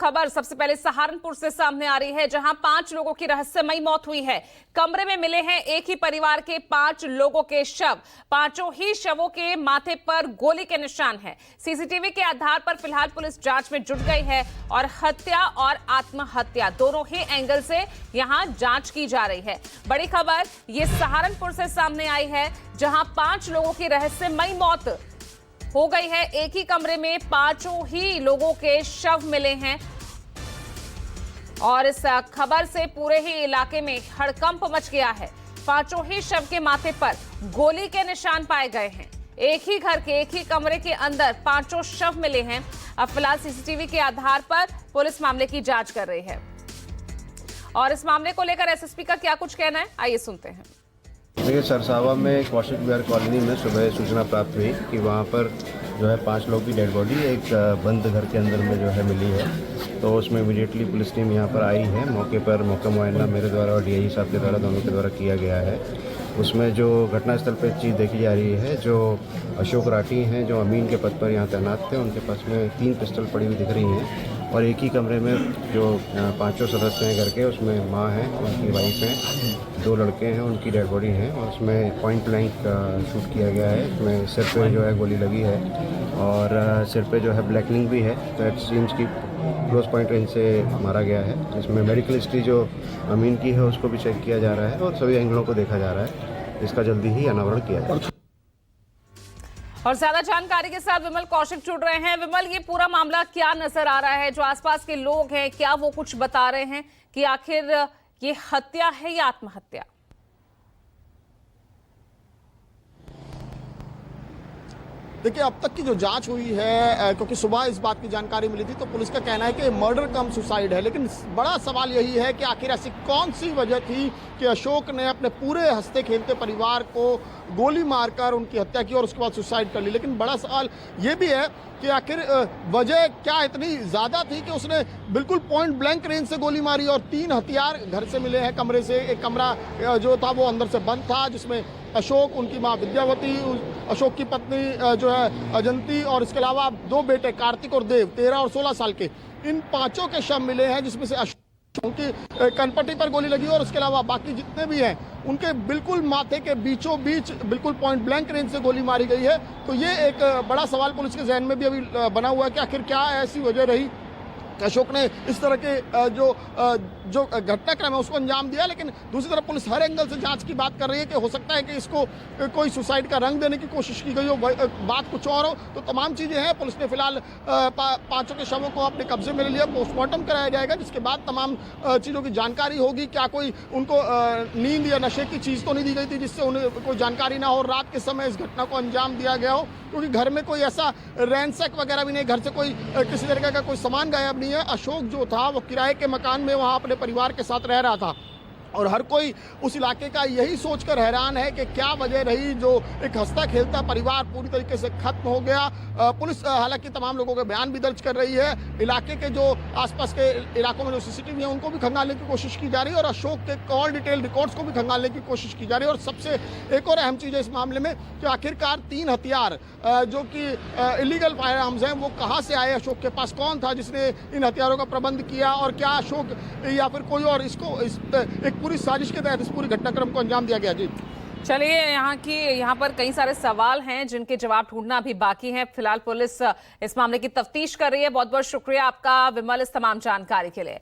खबर सबसे पहले सहारनपुर से सामने आ रही है, जहां 5 लोगों की रहस्यमयी मौत हुई है। कमरे में मिले हैं एक ही परिवार के 5 लोगों के शव। पांचों ही शवों के माथे पर गोली के निशान हैं। सीसीटीवी के आधार पर फिलहाल पुलिस जांच में जुट गई है और हत्या और आत्महत्या दोनों ही एंगल से यहां जांच की जा रही है। बड़ी खबर ये सहारनपुर से सामने आई है, जहां 5 लोगों की रहस्यमयी मौत हो गई है। एक ही कमरे में 5 ही लोगों के शव मिले हैं और इस खबर से पूरे ही इलाके में हड़कंप मच गया है। 5 ही शव के माथे पर गोली के निशान पाए गए हैं। एक ही घर के एक ही कमरे के अंदर 5 शव मिले हैं। अब फिलहाल सीसीटीवी के आधार पर पुलिस मामले की जांच कर रही है और इस मामले को लेकर एसएसपी का क्या कुछ कहना है, आइए सुनते हैं। देखिए, सरसावा में कौशिक विहार कॉलोनी में सुबह सूचना प्राप्त हुई कि वहाँ पर जो है 5 लोगों की डेड बॉडी एक बंद घर के अंदर में जो है मिली है। तो उसमें इमीडिएटली पुलिस टीम यहाँ पर आई है। मौके पर मौका मुआयना मेरे द्वारा और डीआई साहब के द्वारा, दोनों के द्वारा किया गया है। उसमें जो घटनास्थल पर चीज़ देखी जा रही है, जो अशोक राठी हैं जो अमीन के पद पर यहाँ तैनात थे, उनके पास में 3 पिस्टल पड़ी हुई दिख रही हैं और एक ही कमरे में जो 5 सदस्य हैं घर के, उसमें माँ है, उनकी वाइफ हैं, 2 लड़के हैं, उनकी डेड बॉडी है और उसमें पॉइंट ब्लैंक शूट किया गया है। इसमें सिर पे जो है गोली लगी है और सिर पे जो है ब्लैकनिंग भी है। तो इट सीम्स की क्लोज पॉइंट रेंज से मारा गया है। इसमें मेडिकल हिस्ट्री जो अमीन की है उसको भी चेक किया जा रहा है और सभी एंगलों को देखा जा रहा है। इसका जल्दी ही अनावरण किया जाएगा। और ज्यादा जानकारी के साथ विमल कौशिक जुड़ रहे हैं। विमल, ये पूरा मामला क्या नजर आ रहा है? जो आसपास के लोग हैं, क्या वो कुछ बता रहे हैं कि आखिर ये हत्या है या आत्महत्या? देखिए, अब तक की जो जांच हुई है, क्योंकि सुबह इस बात की जानकारी मिली थी, तो पुलिस का कहना है कि मर्डर कम सुसाइड है। लेकिन बड़ा सवाल यही है कि आखिर ऐसी कौन सी वजह थी कि अशोक ने अपने पूरे हंसते खेलते परिवार को गोली मारकर उनकी हत्या की और उसके बाद सुसाइड कर ली। लेकिन बड़ा सवाल ये भी है कि आखिर वजह क्या इतनी ज़्यादा थी कि उसने बिल्कुल पॉइंट ब्लैंक रेंज से गोली मारी और 3 हथियार घर से मिले हैं कमरे से। एक कमरा जो था वो अंदर से बंद था, जिसमें अशोक, उनकी माँ विद्यावती, अशोक की पत्नी जो है अजंती और इसके अलावा 2 बेटे कार्तिक और देव, 13 और 16 साल के, इन 5 के शव मिले हैं, जिसमें से अशोक की कनपट्टी पर गोली लगी और उसके अलावा बाकी जितने भी हैं उनके बिल्कुल माथे के बीचों बीच बिल्कुल पॉइंट ब्लैंक रेंज से गोली मारी गई है। तो ये एक बड़ा सवाल पुलिस के जहन में भी अभी बना हुआ है कि आखिर क्या ऐसी वजह रही अशोक ने इस तरह के जो घटनाक्रम है उसको अंजाम दिया। लेकिन दूसरी तरफ पुलिस हर एंगल से जांच की बात कर रही है कि हो सकता है कि इसको कोई सुसाइड का रंग देने की कोशिश की गई हो, बात कुछ और हो। तो तमाम चीज़ें हैं। पुलिस ने फिलहाल 5 के शवों को अपने कब्जे में ले लिया, पोस्टमार्टम कराया जाएगा, जिसके बाद तमाम चीज़ों की जानकारी होगी। क्या कोई उनको नींद या नशे की चीज़ तो नहीं दी गई थी जिससे उन्हें कोई जानकारी ना हो, रात के समय इस घटना को अंजाम दिया गया हो, क्योंकि घर में कोई ऐसा रैंसैक वगैरह भी नहीं, घर से कोई किसी तरह का कोई सामान गायब नहीं है। अशोक जो था वो किराए के मकान में वहां अपने परिवार के साथ रह रहा था और हर कोई उस इलाके का यही सोचकर हैरान है कि क्या वजह रही जो एक हंसता खेलता परिवार पूरी तरीके से खत्म हो गया। पुलिस हालांकि तमाम लोगों के बयान भी दर्ज कर रही है। इलाके के जो आसपास के इलाकों में जो सीसीटीवी है उनको भी खंगालने की कोशिश की जा रही है और अशोक के कॉल डिटेल रिकॉर्ड्स को भी खंगालने की कोशिश की जा रही है। और सबसे एक और अहम चीज़ है इस मामले में कि आखिरकार 3 हथियार जो कि इलीगल फायर आर्म्स हैं वो कहाँ से आए, अशोक के पास कौन था जिसने इन हथियारों का प्रबंध किया और क्या अशोक या फिर कोई और इसको एक पूरी साजिश के तहत इस पूरी घटनाक्रम को अंजाम दिया गया। जी चलिए, यहाँ पर कई सारे सवाल हैं जिनके जवाब ढूंढना अभी बाकी है। फिलहाल पुलिस इस मामले की तफ्तीश कर रही है। बहुत बहुत शुक्रिया आपका विमल इस तमाम जानकारी के लिए।